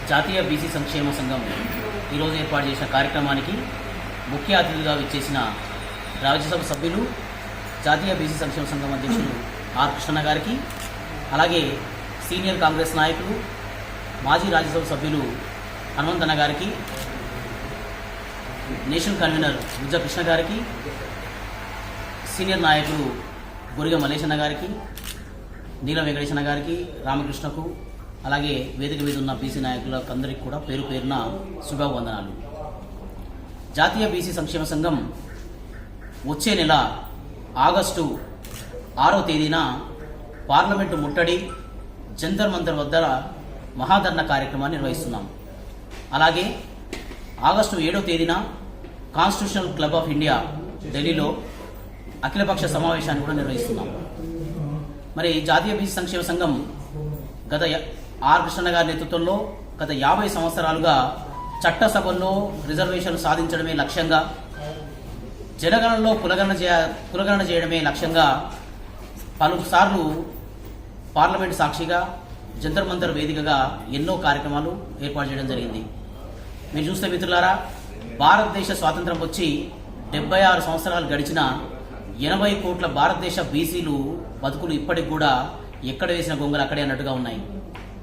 జాతీయ బీసీ సంక్షేమ సంఘం ఈరోజు ఏర్పాటు చేసిన కార్యక్రమానికి ముఖ్య అతిథిగా విచ్చేసిన రాజ్యసభ సభ్యులు జాతీయ బీసీ సంక్షేమ సంఘం అధ్యక్షులు ఆర్ కృష్ణ గారికి, అలాగే సీనియర్ కాంగ్రెస్ నాయకులు మాజీ రాజ్యసభ సభ్యులు హనుమంతన్న గారికి, నేషనల్ కన్వీనర్ బుజ్జ కృష్ణ గారికి, సీనియర్ నాయకులు బొరిగ మలేషన్న గారికి, నీల వెంకటేశన్న గారికి, రామకృష్ణకు, అలాగే వేదిక మీద ఉన్న బీసీ నాయకులకు అందరికీ కూడా పేరు పేరున శుభావందనాలు. జాతీయ బీసీ సంక్షేమ సంఘం వచ్చే నెల ఆగస్టు 6వ తేదీన పార్లమెంటు ముట్టడి జంతర్ మంతర్ వద్ద మహాధర్నా కార్యక్రమాన్ని నిర్వహిస్తున్నాం. అలాగే ఆగస్టు 7వ తేదీన కాన్స్టిట్యూషనల్ క్లబ్ ఆఫ్ ఇండియా ఢిల్లీలో అఖిలపక్ష సమావేశాన్ని కూడా నిర్వహిస్తున్నాం. మరి జాతీయ బీసీ సంక్షేమ సంఘం గత ఆర్ కృష్ణ గారి నేతృత్వంలో గత 50 సంవత్సరాలుగా చట్టసభల్లో రిజర్వేషన్లు సాధించడమే లక్ష్యంగా, జనగణనలో కులగణన చేయడమే లక్ష్యంగా పలుసార్లు పార్లమెంట్ సాక్షిగా జంతర్ మంతర్ వేదికగా ఎన్నో కార్యక్రమాలు ఏర్పాటు చేయడం జరిగింది. మీరు చూస్తే మిత్రులారా, భారతదేశ స్వాతంత్రం వచ్చి 76 సంవత్సరాలు గడిచిన 80 కోట్ల భారతదేశ బీసీలు బతుకులు ఇప్పటికి కూడా ఎక్కడ వేసిన గొంగలు అక్కడే అన్నట్టుగా ఉన్నాయి.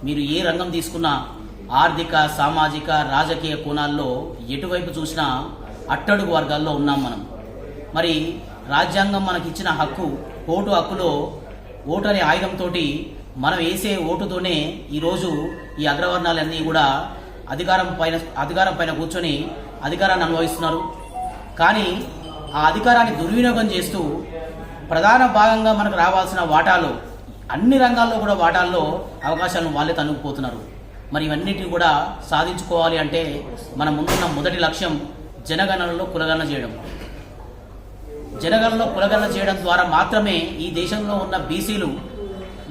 మీరు ఏ రంగం తీసుకున్నా ఆర్థిక, సామాజిక, రాజకీయ కోణాల్లో ఎటువైపు చూసినా అట్టడుగు వర్గాల్లో ఉన్నాం మనం. మరి రాజ్యాంగం మనకిచ్చిన హక్కు, ఓటు హక్కులో ఓటు అనే ఆయుధంతో మనం వేసే ఓటుతోనే ఈరోజు ఈ అగ్రవర్ణాలన్నీ కూడా అధికారం పైన కూర్చొని అధికారాన్ని అనుభవిస్తున్నారు. కానీ ఆ అధికారాన్ని దుర్వినియోగం చేస్తూ ప్రధాన భాగంగా మనకు రావాల్సిన వాటాలో, అన్ని రంగాల్లో కూడా వాటాల్లో అవకాశాలను వాళ్ళే తన్నుకుపోతున్నారు. మరి ఇవన్నిటిని కూడా సాధించుకోవాలి అంటే మన ముందున్న మొదటి లక్ష్యం జనగణనలో కులగణన చేయడం. జనగణనలో కులగణన చేయడం ద్వారా మాత్రమే ఈ దేశంలో ఉన్న బీసీలు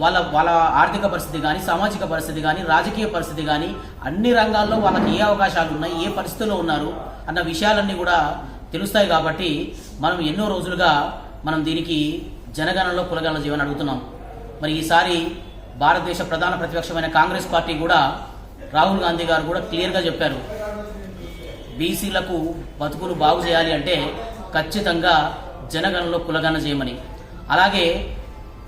వాళ్ళ ఆర్థిక పరిస్థితి కానీ, సామాజిక పరిస్థితి కానీ, రాజకీయ పరిస్థితి కానీ, అన్ని రంగాల్లో వాళ్ళకి ఏ అవకాశాలు ఉన్నాయి, ఏ పరిస్థితుల్లో ఉన్నారు అన్న విషయాలన్నీ కూడా తెలుస్తాయి. కాబట్టి మనం ఎన్నో రోజులుగా మనం దీనికి జనగణనలో కులగణన చేయమని అడుగుతున్నాం. మరి ఈసారి భారతదేశ ప్రధాన ప్రతిపక్షమైన కాంగ్రెస్ పార్టీ కూడా, రాహుల్ గాంధీ గారు కూడా క్లియర్గా చెప్పారు, బీసీలకు బతుకులు బాగు చేయాలి అంటే ఖచ్చితంగా జనగణనలో కులగణన చేయమని. అలాగే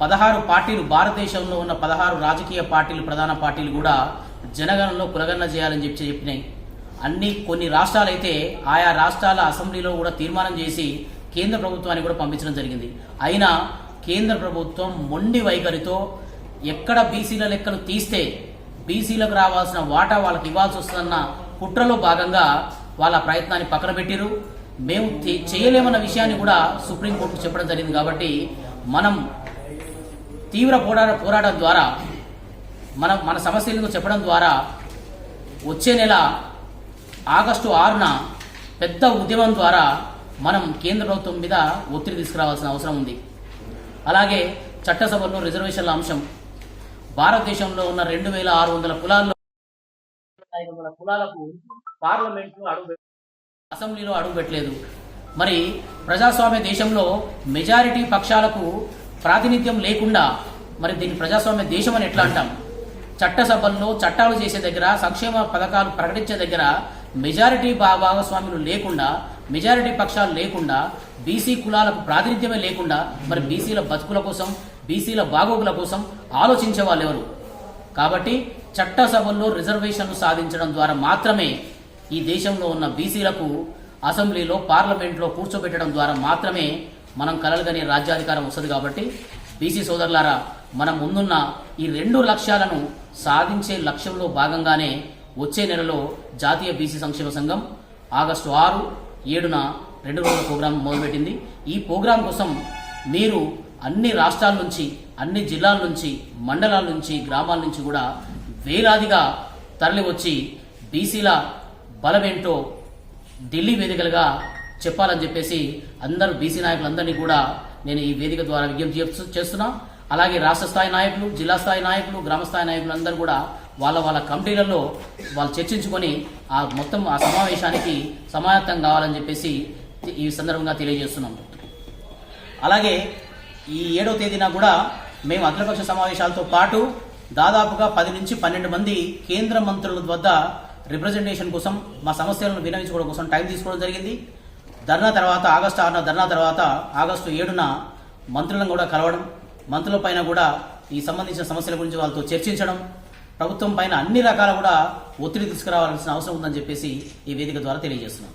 16 పార్టీలు, భారతదేశంలో ఉన్న 16 రాజకీయ పార్టీలు, ప్రధాన పార్టీలు కూడా జనగణనలో కులగణన చేయాలని చెప్పినాయి. కొన్ని రాష్ట్రాలు అయితే ఆయా రాష్ట్రాల అసెంబ్లీలో కూడా తీర్మానం చేసి కేంద్ర ప్రభుత్వానికి కూడా పంపించడం జరిగింది. అయినా కేంద్ర ప్రభుత్వం మొండి వైఖరితో ఎక్కడ బీసీల లెక్కలు తీస్తే బీసీలకు రావాల్సిన వాటా వాళ్ళకి ఇవ్వాల్సి వస్తుందన్న కుట్రలో భాగంగా వాళ్ళ ప్రయత్నాన్ని పక్కన పెట్టిరు. మేము చేయలేమన్న విషయాన్ని కూడా సుప్రీంకోర్టుకు చెప్పడం జరిగింది. కాబట్టి మనం తీవ్ర పోరాటం ద్వారా మన సమస్యలను చెప్పడం ద్వారా వచ్చే నెల ఆగస్టు 6న పెద్ద ఉద్యమం ద్వారా మనం కేంద్ర ప్రభుత్వం మీద ఒత్తిడి తీసుకురావాల్సిన అవసరం ఉంది. అలాగే చట్టసభల్లో రిజర్వేషన్ల అంశం, భారతదేశంలో ఉన్న 2600 కులాల్లో 500 కులాలకు పార్లమెంట్లో అసెంబ్లీలో అడుగు పెట్టలేదు. మరి ప్రజాస్వామ్య దేశంలో మెజారిటీ పక్షాలకు ప్రాతినిధ్యం లేకుండా మరి దీన్ని ప్రజాస్వామ్య దేశం అని ఎట్లా అంటాం? చట్టసభల్లో చట్టాలు చేసే దగ్గర, సంక్షేమ పథకాలు ప్రకటించే దగ్గర మెజారిటీ భాగస్వాములు లేకుండా, మెజారిటీ పక్షాలు లేకుండా, బీసీ కులాలకు ప్రాతినిధ్యమే లేకుండా మరి బీసీల బతుకుల కోసం, బీసీల బాగోగుల కోసం ఆలోచించే వాళ్ళు ఎవరు? కాబట్టి చట్టసభల్లో రిజర్వేషన్లు సాధించడం ద్వారా మాత్రమే ఈ దేశంలో ఉన్న బీసీలకు అసెంబ్లీలో, పార్లమెంట్లో కూర్చోబెట్టడం ద్వారా మాత్రమే మనం కలలుగనే రాజ్యాధికారం వస్తుంది. కాబట్టి బీసీ సోదరులారా, మనం ముందున్న ఈ 2 లక్ష్యాలను సాధించే లక్ష్యంలో భాగంగానే వచ్చే నెలలో జాతీయ బీసీ సంక్షేమ సంఘం ఆగస్టు 6, 7న 2 రోజుల ప్రోగ్రాం మొదలుపెట్టింది. ఈ ప్రోగ్రాం కోసం మీరు అన్ని రాష్ట్రాల నుంచి, అన్ని జిల్లాల నుంచి, మండలాల నుంచి, గ్రామాల నుంచి కూడా వేలాదిగా తరలి వచ్చి బీసీల బలమేంటో ఢిల్లీ వేదికలుగా చెప్పాలని చెప్పేసి అందరూ బీసీ నాయకులందరినీ కూడా నేను ఈ వేదిక ద్వారా విజ్ఞప్తి చేస్తున్నా. అలాగే రాష్ట్ర స్థాయి నాయకులు, జిల్లా స్థాయి నాయకులు, గ్రామ స్థాయి నాయకులు అందరూ కూడా వాళ్ళ కమిటీలలో వాళ్ళు చర్చించుకొని మొత్తం ఆ సమావేశానికి సమాయత్తం కావాలని చెప్పేసి ఈ సందర్భంగా తెలియజేస్తున్నాం. అలాగే ఈ 7వ తేదీన కూడా మేము అఖిలపక్ష సమావేశాలతో పాటు దాదాపుగా 10 నుంచి 12 మంది కేంద్ర మంత్రుల వద్ద రిప్రజెంటేషన్ కోసం మా సమస్యలను వినవించుకోవడం కోసం టైం తీసుకోవడం జరిగింది. ధర్నా తర్వాత ఆగస్టు 6న ధర్నా తర్వాత ఆగస్టు 7న మంత్రులను కూడా కలవడం, మంత్రుల పైన కూడా ఈ సంబంధించిన సమస్యల గురించి వాళ్ళతో చర్చించడం, ప్రభుత్వం పైన అన్ని రకాల కూడా ఒత్తిడి తీసుకురావాల్సిన అవసరం ఉందని చెప్పేసి ఈ వేదిక ద్వారా తెలియజేస్తున్నాం.